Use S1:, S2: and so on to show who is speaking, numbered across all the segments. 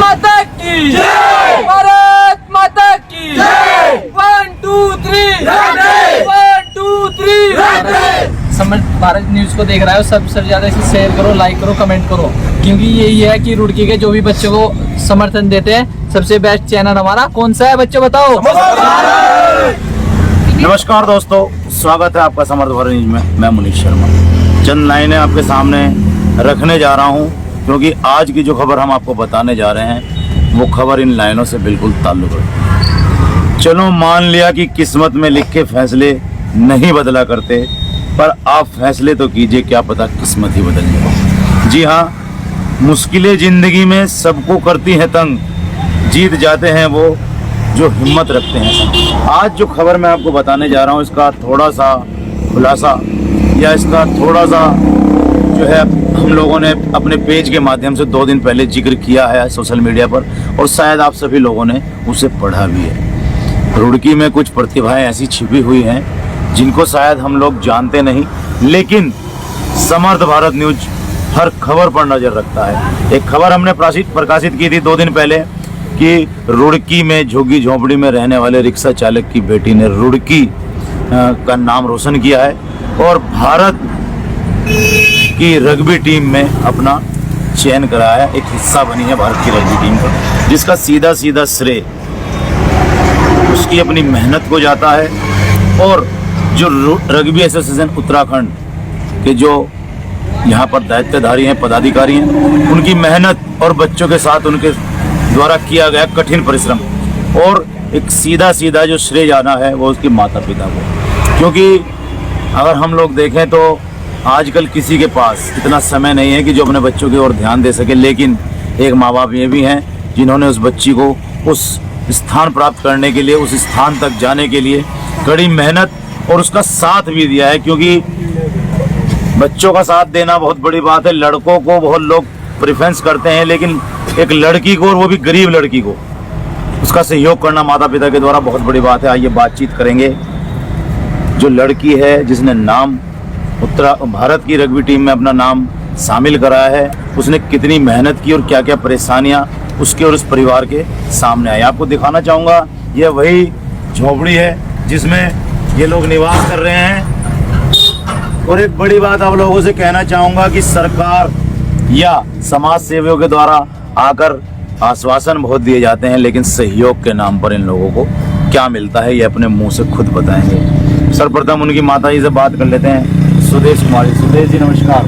S1: माता की जय, भारत माता की जय। 1 2 3 1 2 3 समर्थ भारत न्यूज को देख रहे हो, सबसे ज्यादा इसे शेयर करो, लाइक करो, कमेंट करो, क्योंकि यही है कि रुड़की के जो भी बच्चों को समर्थन देते हैं, सबसे बेस्ट चैनल हमारा कौन सा है बच्चों बताओ।
S2: नमस्कार दोस्तों, स्वागत है आपका समर्थ भारत न्यूज में। मैं मुनीश शर्मा चंद लाइनें आपके सामने रखने जा रहा हूं, क्योंकि आज की जो खबर हम आपको बताने जा रहे हैं वो खबर इन लाइनों से बिल्कुल ताल्लुक है। चलो मान लिया कि किस्मत में लिखे फैसले नहीं बदला करते, पर आप फैसले तो कीजिए, क्या पता किस्मत ही बदल जाए। जी हाँ, मुश्किलें जिंदगी में सबको करती हैं तंग, जीत जाते हैं वो जो हिम्मत रखते हैं। आज जो खबर मैं आपको बताने जा रहा हूँ, इसका थोड़ा सा खुलासा या इसका थोड़ा सा जो है हम लोगों ने अपने पेज के माध्यम से 2 दिन पहले जिक्र किया है सोशल मीडिया पर, और शायद आप सभी लोगों ने उसे पढ़ा भी है। रुड़की में कुछ प्रतिभाएं ऐसी छिपी हुई हैं जिनको शायद हम लोग जानते नहीं, लेकिन समर्थ भारत न्यूज हर खबर पर नजर रखता है। एक खबर हमने प्रकाशित की थी 2 दिन पहले कि रुड़की में झुग्गी झोंपड़ी में रहने वाले रिक्शा चालक की बेटी ने रुड़की का नाम रोशन किया है और भारत की रग्बी टीम में अपना चयन कराया है, एक हिस्सा बनी है भारत की रग्बी टीम का, जिसका सीधा सीधा श्रेय उसकी अपनी मेहनत को जाता है। और जो रग्बी एसोसिएशन उत्तराखंड के जो यहाँ पर दायित्वधारी हैं, पदाधिकारी हैं, उनकी मेहनत और बच्चों के साथ उनके द्वारा किया गया कठिन परिश्रम, और एक सीधा सीधा जो श्रेय जाना है वो उसके माता पिता को। क्योंकि अगर हम लोग देखें तो आजकल किसी के पास इतना समय नहीं है कि जो अपने बच्चों की ओर ध्यान दे सके, लेकिन एक माँ बाप ये भी हैं जिन्होंने उस बच्ची को उस स्थान प्राप्त करने के लिए, उस स्थान तक जाने के लिए कड़ी मेहनत और उसका साथ भी दिया है। क्योंकि बच्चों का साथ देना बहुत बड़ी बात है। लड़कों को बहुत लोग प्रेफरेंस करते हैं, लेकिन एक लड़की को, और वो भी गरीब लड़की को, उसका सहयोग करना माता पिता के द्वारा बहुत बड़ी बात है। आइए बातचीत करेंगे। जो लड़की है जिसने नाम भारत की रग्बी टीम में अपना नाम शामिल कराया है, उसने कितनी मेहनत की और क्या क्या परेशानियां उसके और उस परिवार के सामने आई, आपको दिखाना चाहूँगा। यह वही झोपड़ी है जिसमें ये लोग निवास कर रहे हैं। और एक बड़ी बात आप लोगों से कहना चाहूँगा कि सरकार या समाज सेवियों के द्वारा आकर आश्वासन बहुत दिए जाते हैं, लेकिन सहयोग के नाम पर इन लोगों को क्या मिलता है ये अपने मुंह से खुद बताएंगे। सर्वप्रथम उनकी माता जी से बात कर लेते हैं, सुदेश कुमारी। सुदेश जी नमस्कार।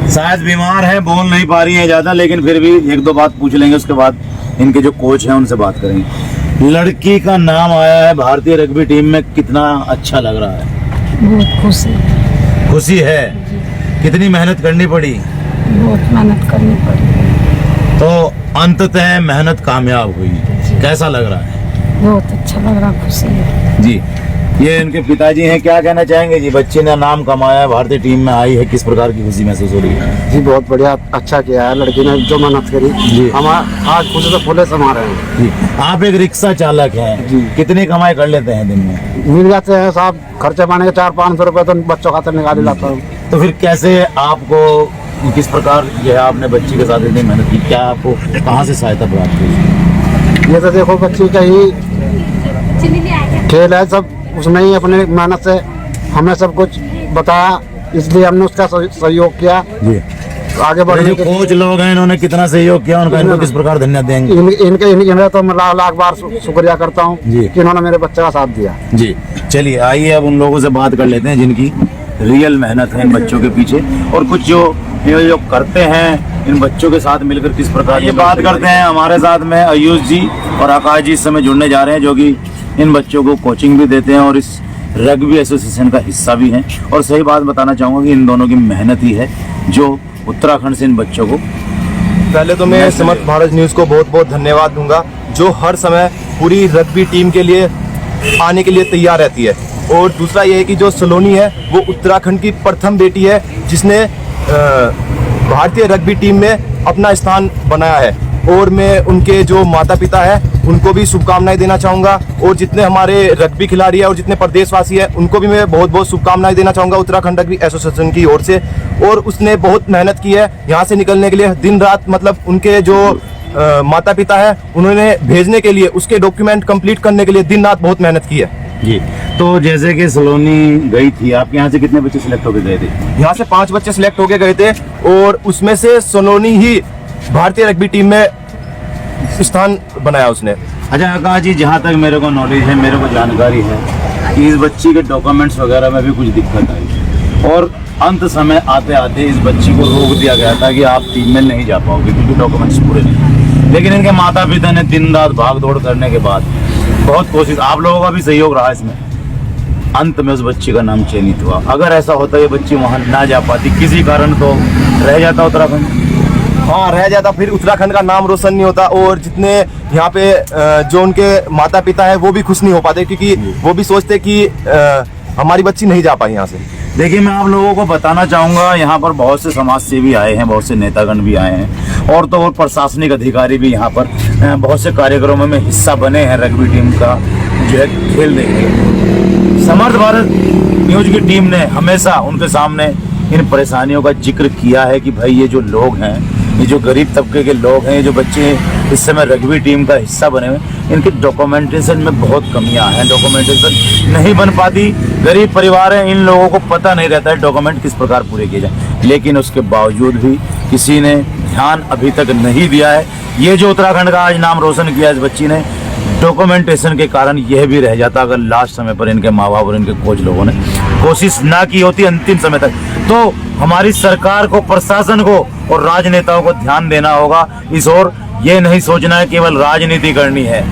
S2: शायद बीमार है, बोल नहीं पा रही है ज्यादा, लेकिन फिर भी 1-2 बात पूछ लेंगे, उसके बाद इनके जो कोच हैं उनसे बात करेंगे। लड़की का नाम आया है भारतीय रग्बी टीम में, कितना अच्छा लग रहा है?
S3: बहुत
S2: खुशी है। कितनी मेहनत करनी पड़ी?
S3: बहुत मेहनत करनी पड़ी,
S2: तो अंततः मेहनत कामयाब हुई। कैसा लग रहा है?
S3: बहुत अच्छा लग रहा, खुशी है
S2: जी। ये इनके पिताजी हैं, क्या कहना चाहेंगे जी? बच्चे ने नाम कमाया, भारतीय टीम में आई है, किस प्रकार की खुशी महसूस हो रही है?
S4: जी बहुत बढ़िया, अच्छा किया है लड़की ने, जो मेहनत करी जी। हम आज खुशी से फूले समा रहे हैं
S2: जी। आप एक रिक्शा चालक हैं
S4: जी, कितनी
S2: कमाई कर लेते हैं दिन में?
S4: मिल जाते हैं साहब, खर्चे पाने के 400-500 रुपए तो बच्चों खाते निकाल लाता हूँ।
S2: तो फिर कैसे आपको, किस प्रकार जो है आपने बच्ची के साथ इतनी मेहनत की, क्या आपको कहाँ से सहायता प्राप्त हुई?
S4: ये तो देखो बच्ची का ही खेल है, सब उसने ही अपने मेहनत से हमें सब कुछ बताया, इसलिए हमने उसका सहयोग किया
S2: जी।
S4: आगे बढ़ने
S2: के। कोच लोग हैं, इन्होंने कितना सहयोग किया, उनका इनको किस प्रकार धन्यवाद देंगे?
S4: इनके तो मैं लाख बार शुक्रिया करता हूँ कि इन्होंने मेरे बच्चे का साथ दिया
S2: जी। चलिए आइए अब उन लोगों से बात कर लेते हैं जिनकी रियल मेहनत है इन बच्चों के पीछे, और कुछ जो करते हैं इन बच्चों के साथ मिलकर किस प्रकार। ये बात करते हैं। हमारे साथ में आयुष जी और आकाश जी इस समय जुड़ने जा रहे हैं, जो कि इन बच्चों को कोचिंग भी देते हैं और इस रग्बी एसोसिएशन का हिस्सा भी हैं। और सही बात बताना चाहूँगा कि इन दोनों की मेहनत ही है जो उत्तराखंड से इन बच्चों को।
S5: पहले तो मैं समर्थ भारत न्यूज़ को बहुत बहुत धन्यवाद दूंगा, जो हर समय पूरी रग्बी टीम के लिए आने के लिए तैयार रहती है। और दूसरा ये है कि जो सलोनी है वो उत्तराखंड की प्रथम बेटी है जिसने भारतीय रग्बी टीम में अपना स्थान बनाया है। और मैं उनके जो माता पिता हैं उनको भी शुभकामनाएं देना चाहूँगा, और जितने हमारे रग्बी खिलाड़ी हैं और जितने प्रदेशवासी हैं उनको भी मैं बहुत बहुत शुभकामनाएं देना चाहूँगा उत्तराखंड रग्बी एसोसिएशन की ओर से। और उसने बहुत मेहनत की है यहाँ से निकलने के लिए। दिन रात मतलब उनके जो माता पिता है उन्होंने भेजने के लिए, उसके डॉक्यूमेंट कंप्लीट करने के लिए दिन रात बहुत मेहनत की है
S2: जी। तो जैसे कि सलोनी गई थी, आपके यहाँ से कितने बच्चे सिलेक्ट होकर गए थे?
S5: यहाँ से 5 बच्चे सिलेक्ट होके गए थे और उसमें से सलोनी ही भारतीय रग्बी टीम में स्थान बनाया उसने।
S2: अच्छा आकाश जी, जहाँ तक मेरे को नॉलेज है, मेरे को जानकारी है कि इस बच्ची के डॉक्यूमेंट्स वगैरह में भी कुछ दिक्कत आई और अंत समय आते आते इस बच्ची को रोक दिया गया था कि आप टीम में नहीं जा पाओगे क्योंकि डॉक्यूमेंट्स पूरे नहीं। लेकिन इनके माता पिता ने दिन रात भाग दौड़ करने के बाद बहुत कोशिश, आप लोगों का भी सहयोग रहा इसमें, अंत में उस बच्ची का नाम चयनित हुआ। अगर ऐसा होता ये बच्ची वहाँ ना जा पाती, किसी कारण तो रह जाता उत्तराखंड।
S5: हाँ, रह जाता, फिर उत्तराखंड का नाम रोशन नहीं होता और जितने यहाँ पे जो उनके माता पिता है वो भी खुश नहीं हो पाते क्योंकि वो भी सोचते कि हमारी बच्ची नहीं जा पाई यहाँ से।
S2: देखिए, मैं आप लोगों को बताना चाहूँगा, यहाँ पर बहुत से समाज सेवी आए हैं, बहुत से नेतागण भी आए हैं और तो और प्रशासनिक अधिकारी भी यहाँ पर बहुत से कार्यक्रमों में हिस्सा बने हैं रग्बी टीम का जो है खेल देखेंगे। समर्थ भारत न्यूज की टीम ने हमेशा उनके सामने इन परेशानियों का जिक्र किया है कि भाई ये जो लोग हैं, ये जो गरीब तबके के लोग हैं, ये जो बच्चे इस समय रग्बी टीम का हिस्सा बने हुए, इनके डॉक्यूमेंटेशन में बहुत कमियां हैं, डॉक्यूमेंटेशन नहीं बन पाती। गरीब परिवार है, इन लोगों को पता नहीं रहता है डॉक्यूमेंट किस प्रकार पूरे किए जाए, लेकिन उसके बावजूद भी किसी ने ध्यान अभी तक नहीं दिया है। ये जो उत्तराखंड का आज नाम रोशन किया इस बच्ची ने, डॉक्यूमेंटेशन के कारण यह भी रह जाता अगर लास्ट समय पर इनके माँ बाप और इनके कोच लोगों ने कोशिश ना की होती अंतिम समय तक। तो हमारी सरकार को, प्रशासन को और राजनेताओं को ध्यान देना होगा इस ओर। ये नहीं सोचना है केवल राजनीति करनी है।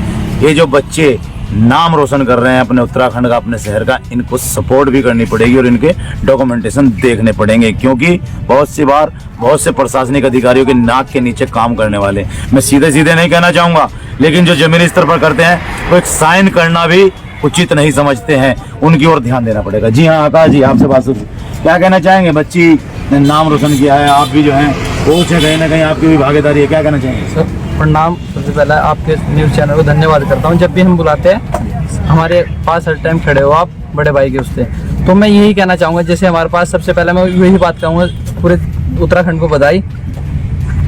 S2: ये जो बच्चे नाम रोशन कर रहे हैं अपने उत्तराखंड का, अपने शहर का, इनको सपोर्ट भी करनी पड़ेगी और इनके डॉक्यूमेंटेशन देखने पड़ेंगे क्योंकि बहुत सी बार बहुत से प्रशासनिक अधिकारियों के नाक के नीचे काम करने वाले, मैं सीधे सीधे नहीं कहना चाहूँगा, लेकिन जो जमीनी स्तर पर करते हैं वो एक साइन करना भी उचित नहीं समझते हैं, उनकी ओर ध्यान देना पड़ेगा। जी हाँ आकाश जी, आपसे बात सुन, क्या कहना चाहेंगे? बच्ची ने नाम रोशन किया है, आप भी जो हैं कोच है, कहीं ना कहीं आपकी भी भागीदारी है, क्या कहना चाहेंगे?
S1: सर प्रणाम, सबसे पहले आपके न्यूज़ चैनल को धन्यवाद करता हूं। जब भी हम बुलाते हैं हमारे पास हर टाइम खड़े हो आप, बड़े भाई के उससे। तो मैं यही कहना चाहूँगा, जैसे हमारे पास सबसे पहले मैं यही बात कहूँगा, पूरे उत्तराखंड को बधाई।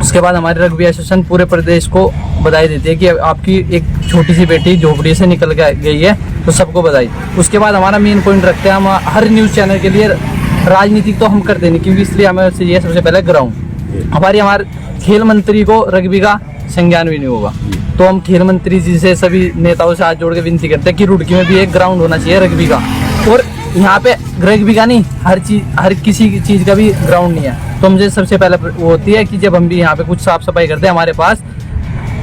S1: उसके बाद हमारे रग्बी एसोसिएशन पूरे प्रदेश को बधाई देती है कि आपकी एक छोटी सी बेटी झोपड़ी से निकल के गई है, तो सबको बधाई। उसके बाद हमारा मेन पॉइंट रखते हैं हम हर न्यूज़ चैनल के लिए, राजनीति तो हम करते नहीं क्योंकि इसलिए हमें ये सबसे पहले ग्राउंड, हमारे खेल मंत्री को रग्बी का संज्ञान भी नहीं होगा, तो हम खेल मंत्री जी से सभी नेताओं से हाथ जोड़ के विनती करते हैं कि रुड़की में भी एक ग्राउंड होना चाहिए रग्बी का। और यहाँ पे रग्बी का नहीं, हर किसी की चीज़ का भी ग्राउंड नहीं है। तो मुझे सबसे पहले वो होती है कि जब हम भी यहाँ पे कुछ साफ सफाई करते हैं, हमारे पास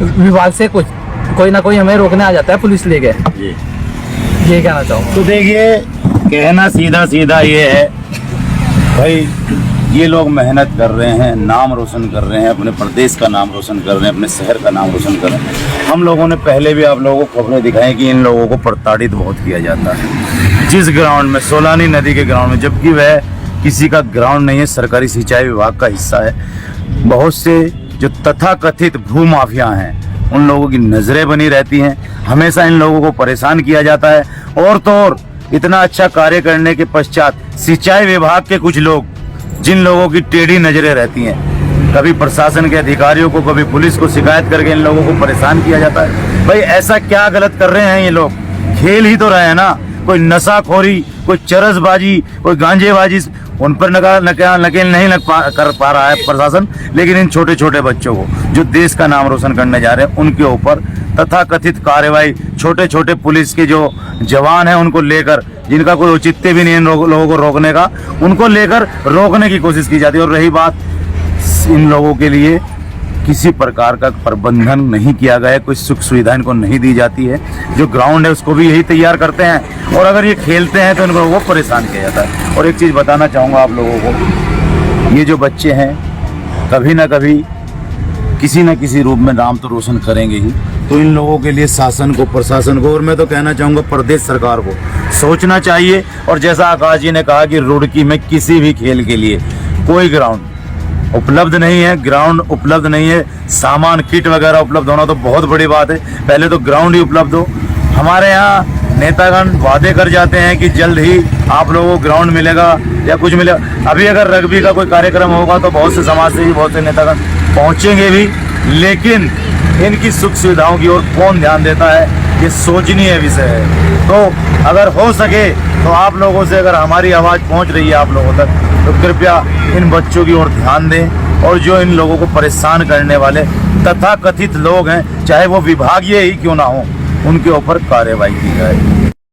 S1: विभाग से कोई ना कोई हमें रोकने आ जाता है, पुलिस लेके। ये कहना चाहूँ।
S2: तो देखिए, कहना सीधा सीधा ये है भाई, ये लोग मेहनत कर रहे हैं, नाम रोशन कर रहे हैं, अपने प्रदेश का नाम रोशन कर रहे हैं, अपने शहर का नाम रोशन कर रहे हैं। हम लोगों ने पहले भी आप लोगों को खबरें दिखाई कि इन लोगों को प्रताड़ित बहुत किया जाता है जिस ग्राउंड में, सोलानी नदी के ग्राउंड में, जबकि वह किसी का ग्राउंड नहीं है, सरकारी सिंचाई विभाग का हिस्सा है। बहुत से जो तथाकथित भू माफिया हैं उन लोगों की नजरें बनी रहती हैं, हमेशा इन लोगों को परेशान किया जाता है। और तो और इतना अच्छा कार्य करने के पश्चात सिंचाई विभाग के कुछ लोग, जिन लोगों की टेढ़ी नजरें रहती हैं, कभी प्रशासन के अधिकारियों को, कभी पुलिस को शिकायत करके इन लोगों को परेशान किया जाता है। भाई ऐसा क्या गलत कर रहे हैं ये लोग? खेल ही तो रहे हैं ना, कोई नशाखोरी, कोई चरसबाजी, कोई गांजेबाजी, उन पर नकेल नहीं कर पा रहा है प्रशासन, लेकिन इन छोटे छोटे बच्चों को जो देश का नाम रोशन करने जा रहे हैं उनके ऊपर तथाकथित कार्रवाई, छोटे छोटे पुलिस के जो जवान हैं उनको लेकर, जिनका कोई औचित्य भी नहीं है लोगों को रोकने का, उनको लेकर रोकने की कोशिश की जाती है। और रही बात, इन लोगों के लिए किसी प्रकार का प्रबंधन नहीं किया गया है, कोई सुख सुविधा इनको नहीं दी जाती है। जो ग्राउंड है उसको भी यही तैयार करते हैं और अगर ये खेलते हैं तो इनको वो परेशान किया जाता है। और एक चीज़ बताना चाहूँगा आप लोगों को, ये जो बच्चे हैं कभी ना कभी किसी न किसी रूप में नाम तो रोशन करेंगे ही, तो इन लोगों के लिए शासन को, प्रशासन को, और मैं तो कहना चाहूँगा प्रदेश सरकार को सोचना चाहिए। और जैसा आकाश जी ने कहा कि रुड़की में किसी भी खेल के लिए कोई ग्राउंड उपलब्ध नहीं है, ग्राउंड उपलब्ध नहीं है, सामान किट वगैरह उपलब्ध होना तो बहुत बड़ी बात है, पहले तो ग्राउंड ही उपलब्ध हो। हमारे यहाँ नेतागण वादे कर जाते हैं कि जल्द ही आप लोगों को ग्राउंड मिलेगा या कुछ मिलेगा। अभी अगर रग्बी का कोई कार्यक्रम होगा तो बहुत से समाज से बहुत से नेतागण पहुंचेंगे भी, लेकिन इनकी सुख सुविधाओं की ओर कौन ध्यान देता है, ये सोचनीय विषय है। तो अगर हो सके तो आप लोगों से अगर हमारी आवाज़ पहुंच रही है आप लोगों तक, तो कृपया इन बच्चों की ओर ध्यान दें और जो इन लोगों को परेशान करने वाले तथाकथित लोग हैं, चाहे वो विभागीय ही क्यों ना हो, उनके ऊपर कार्रवाई की जाए।